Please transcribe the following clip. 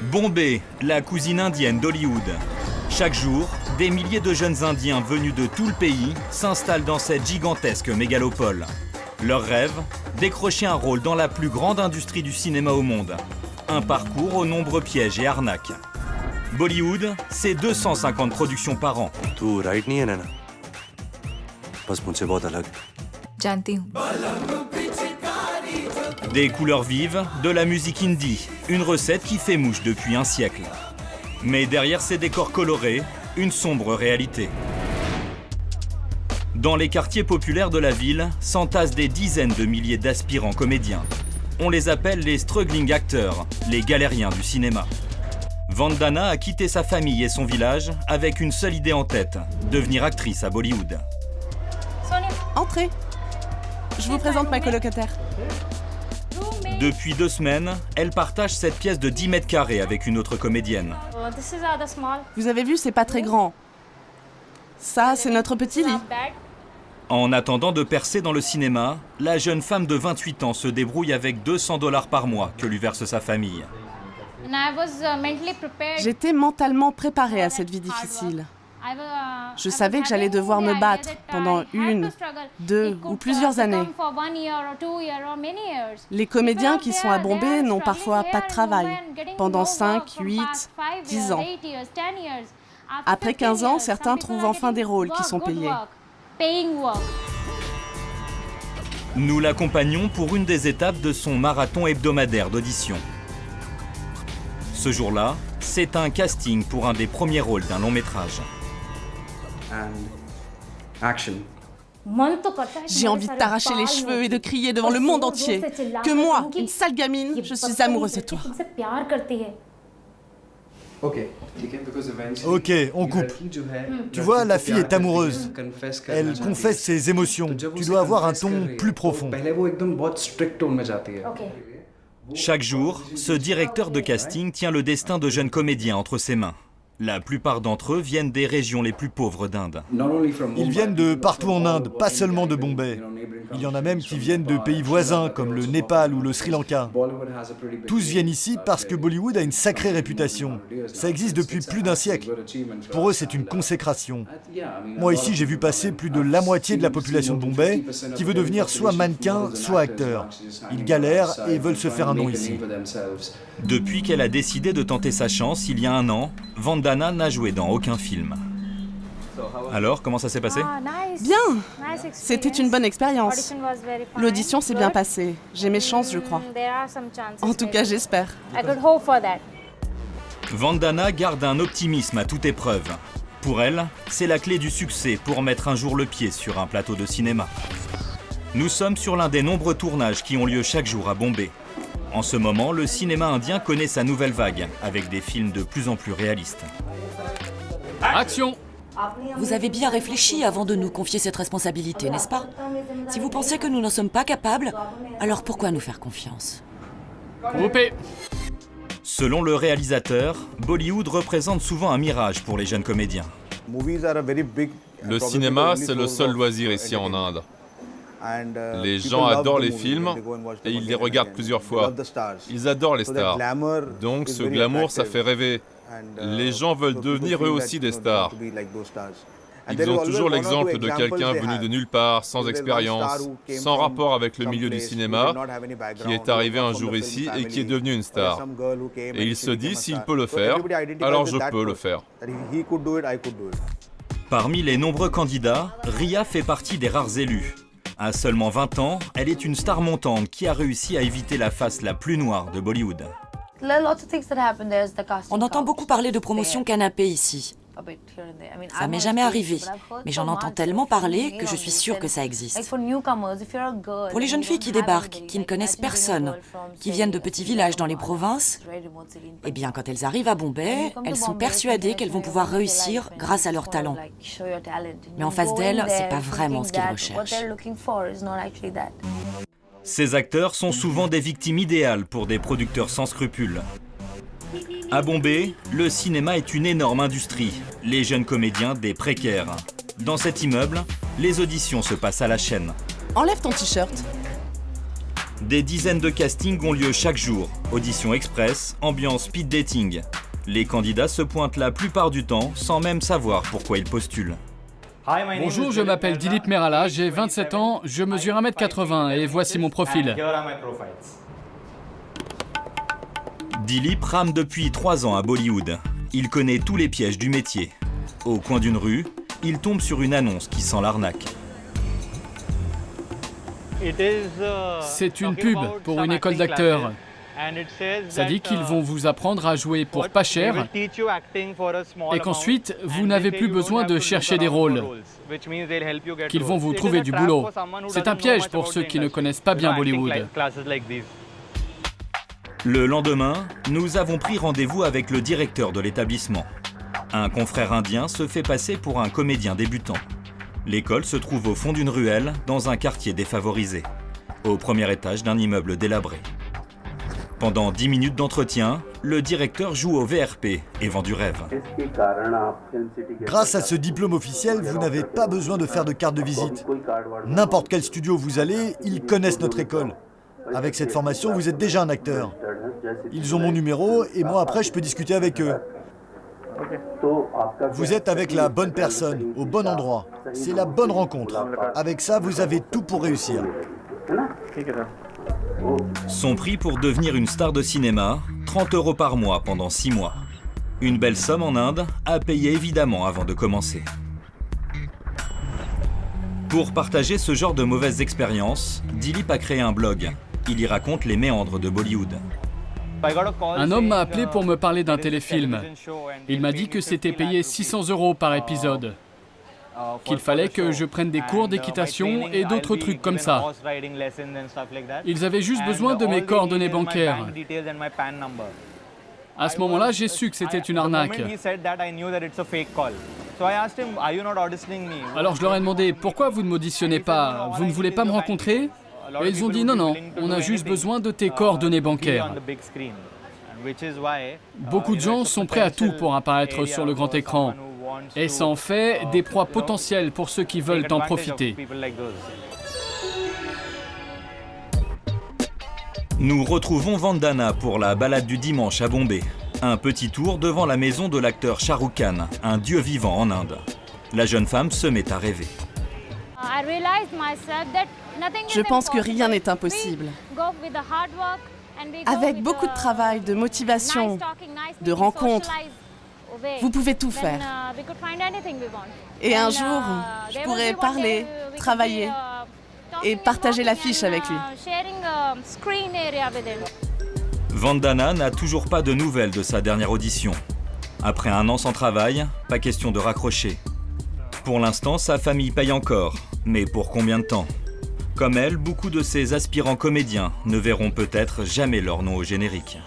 Bombay, la cousine indienne d'Hollywood. Chaque jour, des milliers de jeunes Indiens venus de tout le pays s'installent dans cette gigantesque mégalopole. Leur rêve, décrocher un rôle dans la plus grande industrie du cinéma au monde. Un parcours aux nombreux pièges et arnaques. Bollywood, c'est 250 productions par an. तू राइट नहीं है ना बस मुझसे बहुत अलग जानती हूँ। Des couleurs vives, de la musique indie, une recette qui fait mouche depuis un siècle. Mais derrière ces décors colorés, une sombre réalité. Dans les quartiers populaires de la ville s'entassent des dizaines de milliers d'aspirants comédiens. On les appelle les struggling actors, les galériens du cinéma. Vandana a quitté sa famille et son village avec une seule idée en tête, devenir actrice à Bollywood. Entrez. Je vous présente ma colocataire. Depuis 2 semaines, elle partage cette pièce de 10 mètres carrés avec une autre comédienne. Vous avez vu, c'est pas très grand. Ça, c'est notre petit lit. En attendant de percer dans le cinéma, la jeune femme de 28 ans se débrouille avec $200 par mois que lui verse sa famille. J'étais mentalement préparée à cette vie difficile. Je savais que j'allais devoir me battre pendant 1, 2 ou plusieurs années. Les comédiens qui sont à Bombay n'ont parfois pas de travail pendant 5, 8, 10 ans. Après 15 ans, certains trouvent enfin des rôles qui sont payés. Nous l'accompagnons pour une des étapes de son marathon hebdomadaire d'audition. Ce jour-là, c'est un casting pour un des premiers rôles d'un long métrage. J'ai envie de t'arracher les cheveux et de crier devant le monde entier que moi, une sale gamine, je suis amoureuse de toi. Ok, on coupe. Tu vois, la fille est amoureuse. Elle confesse ses émotions. Tu dois avoir un ton plus profond. Chaque jour, ce directeur de casting tient le destin de jeunes comédiens entre ses mains. La plupart d'entre eux viennent des régions les plus pauvres d'Inde. Ils viennent de partout en Inde, pas seulement de Bombay. Il y en a même qui viennent de pays voisins comme le Népal ou le Sri Lanka. Tous viennent ici parce que Bollywood a une sacrée réputation. Ça existe depuis plus d'1 siècle. Pour eux, c'est une consécration. Moi ici, j'ai vu passer plus de la moitié de la population de Bombay qui veut devenir soit mannequin, soit acteur. Ils galèrent et veulent se faire un nom ici. Depuis qu'elle a décidé de tenter sa chance il y a 1 an, Vandana n'a joué dans aucun film. Alors, comment ça s'est passé? Bien. C'était une bonne expérience. L'audition s'est bien passée. J'ai mes chances, je crois. En tout cas, j'espère. Vandana garde un optimisme à toute épreuve. Pour elle, c'est la clé du succès pour mettre un jour le pied sur un plateau de cinéma. Nous sommes sur l'un des nombreux tournages qui ont lieu chaque jour à Bombay. En ce moment, le cinéma indien connaît sa nouvelle vague, avec des films de plus en plus réalistes. Action! Vous avez bien réfléchi avant de nous confier cette responsabilité, n'est-ce pas? Si vous pensez que nous n'en sommes pas capables, alors pourquoi nous faire confiance? Coupé! Selon le réalisateur, Bollywood représente souvent un mirage pour les jeunes comédiens. Le cinéma, c'est le seul loisir ici en Inde. Les gens adorent les films et ils les regardent plusieurs fois. Ils adorent les stars. Donc ce glamour, ça fait rêver. Les gens veulent devenir eux aussi des stars. Ils ont toujours l'exemple de quelqu'un venu de nulle part, sans expérience, sans rapport avec le milieu du cinéma, qui est arrivé un jour ici et qui est devenu une star. Et il se dit, s'il peut le faire, alors je peux le faire. Parmi les nombreux candidats, Ria fait partie des rares élus. À seulement 20 ans, elle est une star montante qui a réussi à éviter la face la plus noire de Bollywood. On entend beaucoup parler de promotion canapé ici. Ça m'est jamais arrivé, mais j'en entends tellement parler que je suis sûre que ça existe. Pour les jeunes filles qui débarquent, qui ne connaissent personne, qui viennent de petits villages dans les provinces, eh bien quand elles arrivent à Bombay, elles sont persuadées qu'elles vont pouvoir réussir grâce à leur talent. Mais en face d'elles, c'est pas vraiment ce qu'ils recherchent. Ces acteurs sont souvent des victimes idéales pour des producteurs sans scrupules. À Bombay, le cinéma est une énorme industrie, les jeunes comédiens des précaires. Dans cet immeuble, les auditions se passent à la chaîne. Enlève ton t-shirt. Des dizaines de castings ont lieu chaque jour. Audition express, ambiance speed dating. Les candidats se pointent la plupart du temps sans même savoir pourquoi ils postulent. Bonjour, je m'appelle Dilip Merala, j'ai 27 ans, je mesure 1m80 et voici mon profil. Dilip rame depuis 3 ans à Bollywood. Il connaît tous les pièges du métier. Au coin d'une rue, il tombe sur une annonce qui sent l'arnaque. C'est une pub pour une école d'acteurs. Ça dit qu'ils vont vous apprendre à jouer pour pas cher et qu'ensuite, vous n'avez plus besoin de chercher des rôles, qu'ils vont vous trouver du boulot. C'est un piège pour ceux qui ne connaissent pas bien Bollywood. Le lendemain, nous avons pris rendez-vous avec le directeur de l'établissement. Un confrère indien se fait passer pour un comédien débutant. L'école se trouve au fond d'une ruelle, dans un quartier défavorisé, au premier étage d'un immeuble délabré. Pendant 10 minutes d'entretien, le directeur joue au VRP et vend du rêve. Grâce à ce diplôme officiel, vous n'avez pas besoin de faire de carte de visite. N'importe quel studio où vous allez, ils connaissent notre école. Avec cette formation, vous êtes déjà un acteur. Ils ont mon numéro et moi après je peux discuter avec eux. Vous êtes avec la bonne personne, au bon endroit. C'est la bonne rencontre. Avec ça, vous avez tout pour réussir. Son prix pour devenir une star de cinéma, 30 € par mois pendant 6 mois. Une belle somme en Inde, à payer évidemment avant de commencer. Pour partager ce genre de mauvaises expériences, Dilip a créé un blog. Il y raconte les méandres de Bollywood. Un homme m'a appelé pour me parler d'un téléfilm. Il m'a dit que c'était payé 600 € par épisode. Qu'il fallait que je prenne des cours d'équitation et d'autres trucs comme ça. Ils avaient juste besoin de mes coordonnées bancaires. À ce moment-là, j'ai su que c'était une arnaque. Alors je leur ai demandé, pourquoi vous ne m'auditionnez pas? Vous ne voulez pas me rencontrer? Et ils ont dit, non, on a juste besoin de tes coordonnées bancaires. Beaucoup de gens sont prêts à tout pour apparaître sur le grand écran. Et ça en fait des proies potentielles pour ceux qui veulent en profiter. Nous retrouvons Vandana pour la balade du dimanche à Bombay. Un petit tour devant la maison de l'acteur Shah Rukh Khan, un dieu vivant en Inde. La jeune femme se met à rêver. Je pense que rien n'est impossible. Avec beaucoup de travail, de motivation, de rencontres, vous pouvez tout faire. Et un jour, je pourrai parler, travailler et partager l'affiche avec lui. Vandana n'a toujours pas de nouvelles de sa dernière audition. Après 1 an sans travail, pas question de raccrocher. Pour l'instant, sa famille paye encore, mais pour combien de temps? Comme elle, beaucoup de ces aspirants comédiens ne verront peut-être jamais leur nom au générique.